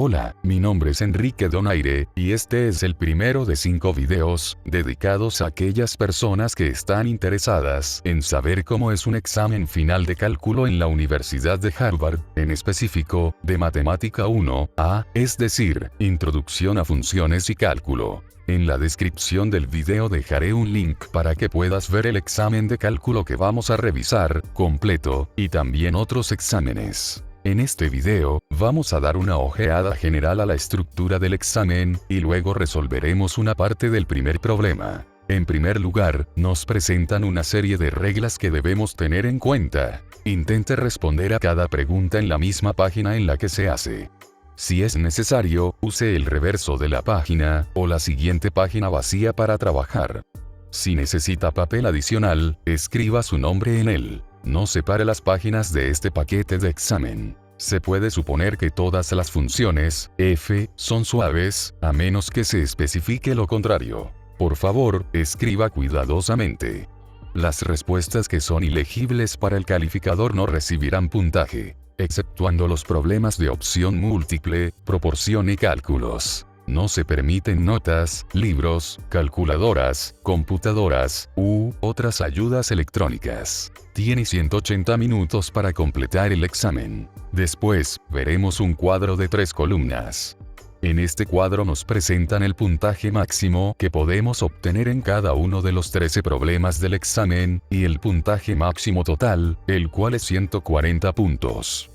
Hola, mi nombre es Enrique Donaire, y este es el primero de 5 videos, dedicados a aquellas personas que están interesadas en saber cómo es un examen final de cálculo en la Universidad de Harvard, en específico, de Matemática 1A, es decir, Introducción a Funciones y Cálculo. En la descripción del video dejaré un link para que puedas ver el examen de cálculo que vamos a revisar, completo, y también otros exámenes. En este video, vamos a dar una ojeada general a la estructura del examen, y luego resolveremos una parte del primer problema. En primer lugar, nos presentan una serie de reglas que debemos tener en cuenta. Intente responder a cada pregunta en la misma página en la que se hace. Si es necesario, use el reverso de la página, o la siguiente página vacía para trabajar. Si necesita papel adicional, escriba su nombre en él. No separe las páginas de este paquete de examen. Se puede suponer que todas las funciones f son suaves, a menos que se especifique lo contrario. Por favor, escriba cuidadosamente. Las respuestas que son ilegibles para el calificador no recibirán puntaje, exceptuando los problemas de opción múltiple, proporción y cálculos. No se permiten notas, libros, calculadoras, computadoras, u otras ayudas electrónicas. Tiene 180 minutos para completar el examen. Después, veremos un cuadro de 3 columnas. En este cuadro nos presentan el puntaje máximo que podemos obtener en cada uno de los 13 problemas del examen, y el puntaje máximo total, el cual es 140 puntos.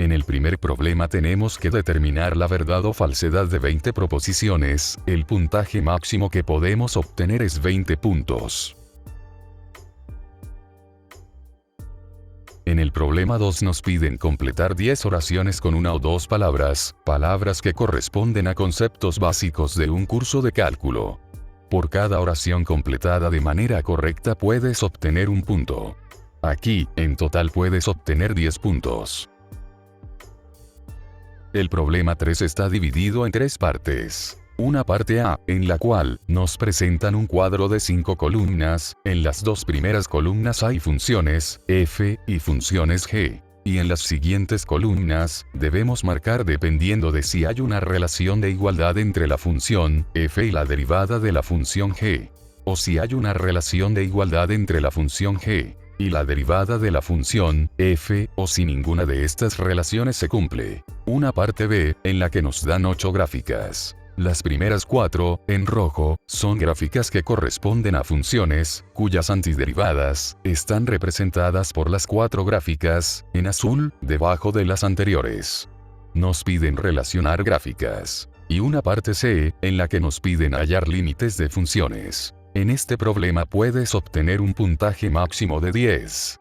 En el primer problema tenemos que determinar la verdad o falsedad de 20 proposiciones, el puntaje máximo que podemos obtener es 20 puntos. En el problema 2 nos piden completar 10 oraciones con una o dos palabras que corresponden a conceptos básicos de un curso de cálculo. Por cada oración completada de manera correcta puedes obtener un punto. Aquí, en total puedes obtener 10 puntos. El problema 3 está dividido en 3 partes. Una parte A, en la cual nos presentan un cuadro de 5 columnas, en las 2 primeras columnas hay funciones f y funciones g, y en las siguientes columnas, debemos marcar dependiendo de si hay una relación de igualdad entre la función f y la derivada de la función g, o si hay una relación de igualdad entre la función g y la derivada de la función f, o si ninguna de estas relaciones se cumple. Una parte B, en la que nos dan 8 gráficas. Las primeras 4, en rojo, son gráficas que corresponden a funciones, cuyas antiderivadas están representadas por las 4 gráficas, en azul, debajo de las anteriores. Nos piden relacionar gráficas. Y una parte C, en la que nos piden hallar límites de funciones. En este problema puedes obtener un puntaje máximo de 10.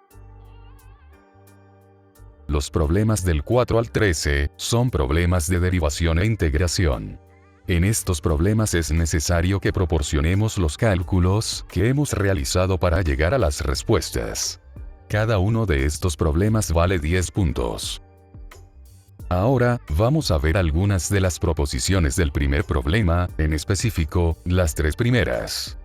Los problemas del 4 al 13 son problemas de derivación e integración. En estos problemas es necesario que proporcionemos los cálculos que hemos realizado para llegar a las respuestas. Cada uno de estos problemas vale 10 puntos. Ahora, vamos a ver algunas de las proposiciones del primer problema, en específico, las 3 primeras.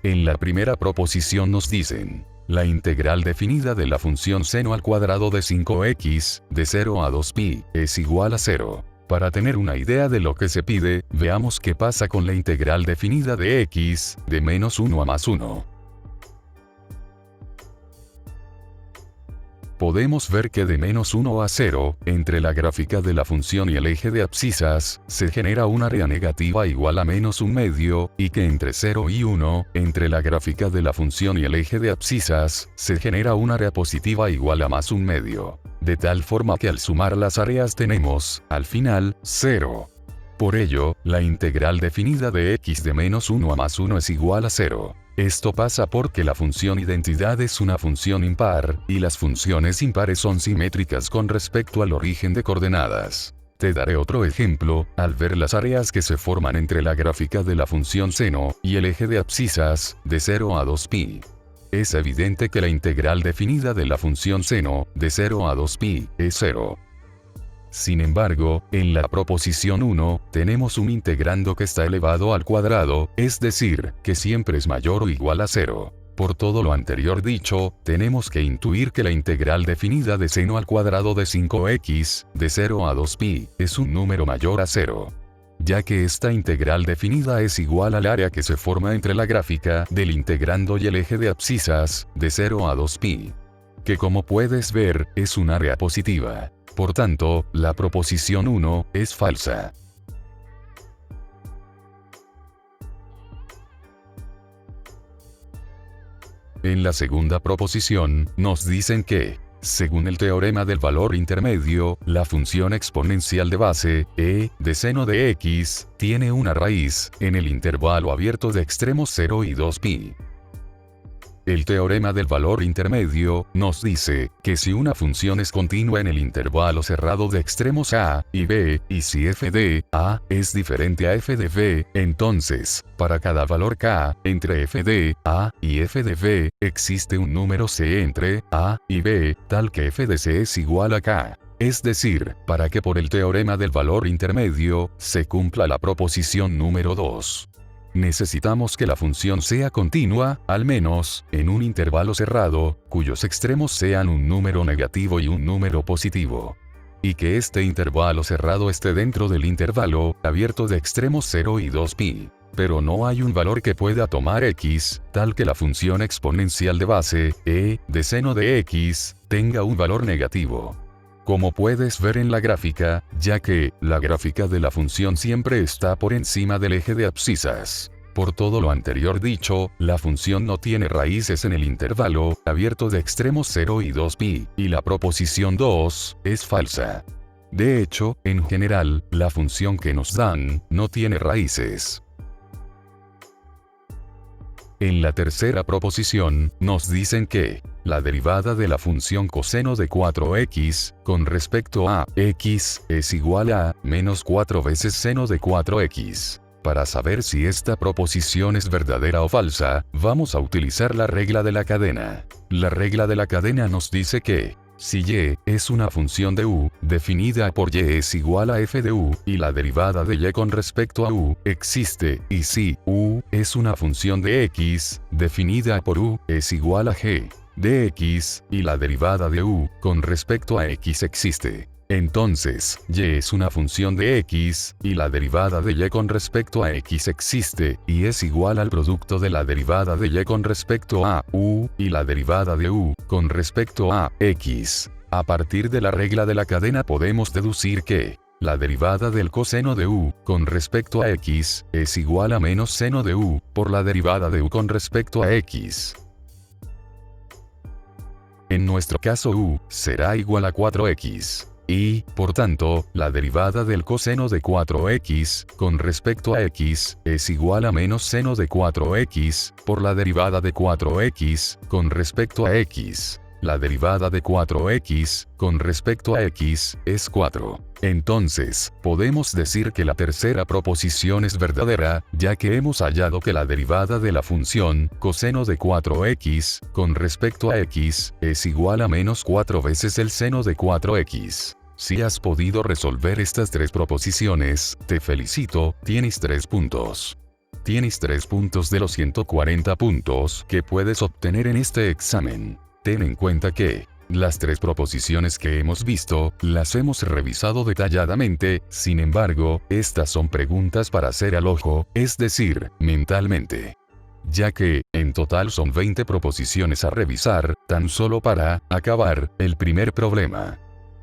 En la primera proposición nos dicen: la integral definida de la función seno al cuadrado de 5x, de 0 a 2pi, es igual a 0. Para tener una idea de lo que se pide, veamos qué pasa con la integral definida de x, de menos 1 a más 1. Podemos ver que de menos 1 a 0, entre la gráfica de la función y el eje de abscisas, se genera un área negativa igual a menos 1/2, y que entre 0 y 1, entre la gráfica de la función y el eje de abscisas, se genera un área positiva igual a más 1/2. De tal forma que al sumar las áreas tenemos, al final, 0. Por ello, la integral definida de x de menos 1 a más 1 es igual a 0. Esto pasa porque la función identidad es una función impar, y las funciones impares son simétricas con respecto al origen de coordenadas. Te daré otro ejemplo, al ver las áreas que se forman entre la gráfica de la función seno y el eje de abscisas, de 0 a 2pi. Es evidente que la integral definida de la función seno, de 0 a 2pi, es 0. Sin embargo, en la proposición 1, tenemos un integrando que está elevado al cuadrado, es decir, que siempre es mayor o igual a 0. Por todo lo anterior dicho, tenemos que intuir que la integral definida de seno al cuadrado de 5x, de 0 a 2pi, es un número mayor a 0. Ya que esta integral definida es igual al área que se forma entre la gráfica del integrando y el eje de abscisas, de 0 a 2pi. Que como puedes ver, es un área positiva. Por tanto, la proposición 1 es falsa. En la segunda proposición, nos dicen que, según el teorema del valor intermedio, la función exponencial de base, e, de seno de x, tiene una raíz, en el intervalo abierto de extremos 0 y 2pi. El teorema del valor intermedio nos dice que si una función es continua en el intervalo cerrado de extremos a y b, y si f de a es diferente a f de b, entonces, para cada valor k entre f de a y f de b, existe un número c entre a y b, tal que f de c es igual a k. Es decir, para que por el teorema del valor intermedio se cumpla la proposición número 2. Necesitamos que la función sea continua, al menos, en un intervalo cerrado, cuyos extremos sean un número negativo y un número positivo. Y que este intervalo cerrado esté dentro del intervalo abierto de extremos 0 y 2pi. Pero no hay un valor que pueda tomar x, tal que la función exponencial de base, e, de seno de x, tenga un valor negativo. Como puedes ver en la gráfica, ya que la gráfica de la función siempre está por encima del eje de abscisas. Por todo lo anterior dicho, la función no tiene raíces en el intervalo abierto de extremos 0 y 2pi, y la proposición 2 es falsa. De hecho, en general, la función que nos dan no tiene raíces. En la tercera proposición, nos dicen que la derivada de la función coseno de 4x, con respecto a x, es igual a menos 4 veces seno de 4x. Para saber si esta proposición es verdadera o falsa, vamos a utilizar la regla de la cadena. La regla de la cadena nos dice que si y es una función de u, definida por y es igual a f de u, y la derivada de y con respecto a u, existe, y si u es una función de x, definida por u, es igual a g de x, y la derivada de u, con respecto a x existe. Entonces, y es una función de x, y la derivada de y con respecto a x existe, y es igual al producto de la derivada de y con respecto a u, y la derivada de u, con respecto a x. A partir de la regla de la cadena podemos deducir que la derivada del coseno de u, con respecto a x, es igual a menos seno de u, por la derivada de u con respecto a x. En nuestro caso u, será igual a 4x. Y, por tanto, la derivada del coseno de 4x, con respecto a x, es igual a menos seno de 4x, por la derivada de 4x, con respecto a x. La derivada de 4x, con respecto a x, es 4. Entonces, podemos decir que la tercera proposición es verdadera, ya que hemos hallado que la derivada de la función coseno de 4x, con respecto a x, es igual a menos 4 veces el seno de 4x. Si has podido resolver estas tres proposiciones, te felicito, tienes 3 puntos. Tienes 3 puntos de los 140 puntos que puedes obtener en este examen. Ten en cuenta que las 3 proposiciones que hemos visto, las hemos revisado detalladamente, sin embargo, estas son preguntas para hacer al ojo, es decir, mentalmente. Ya que, en total son 20 proposiciones a revisar, tan solo para acabar el primer problema.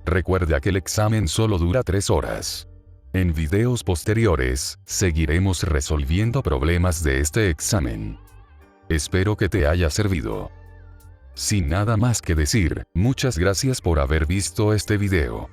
Recuerda que el examen solo dura 3 horas. En videos posteriores, seguiremos resolviendo problemas de este examen. Espero que te haya servido. Sin nada más que decir, muchas gracias por haber visto este video.